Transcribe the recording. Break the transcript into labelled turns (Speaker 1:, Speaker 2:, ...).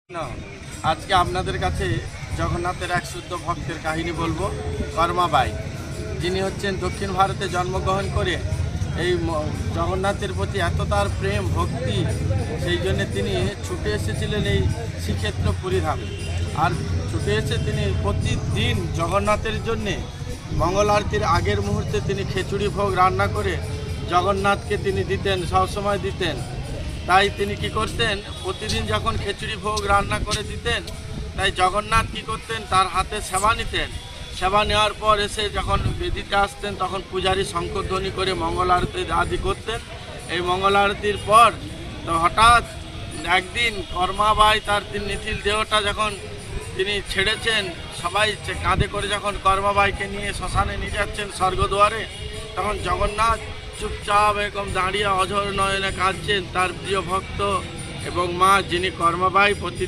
Speaker 1: না, আজকে আপনাদের কাছে জগন্নাথের এক শুদ্ধ ভক্তের কাহিনী বলবো। কর্মাবাই, যিনি হচ্ছেন দক্ষিণ ভারতে জন্মগ্রহণ করে এই জগন্নাথের প্রতি এত তার প্রেম ভক্তি, সেই জন্য তিনি ছুটে এসেছিলেন এই শ্রীক্ষেত্র পুরীধামে। আর ছুটে এসে তিনি প্রতিদিন জগন্নাথের জন্যে মঙ্গল আরতির আগের মুহূর্তে তিনি খিচুড়ি ভোগ রান্না করে জগন্নাথকে তিনি দিতেন, সবসময় দিতেন। তাই তিনি কি করতেন, প্রতিদিন যখন খিচুড়ি ভোগ রান্না করে দিতেন, তাই জগন্নাথ কি করতেন, তার হাতে সেবা নিতেন। সেবা নেওয়ার পর এসে যখন বেদিতে আসতেন, তখন পূজারী শঙ্খধ্বনি করে মঙ্গল আরতি আদি করতেন। এই মঙ্গল আরতির পর তো হঠাৎ একদিন কর্মাবাই তার নিথিল দেহটা যখন তিনি ছেড়েছেন, সবাই কাঁধে করে যখন কর্মাবাইকে নিয়ে শ্মশানে নিয়ে যাচ্ছেন স্বর্গদুয়ারে, তখন জগন্নাথ চুপচাপ এরকম দাঁড়িয়ে অঝর নয়নে কাঁদছেন তার প্রিয় ভক্ত এবং মা, যিনি কর্মাবাই প্রতিদিন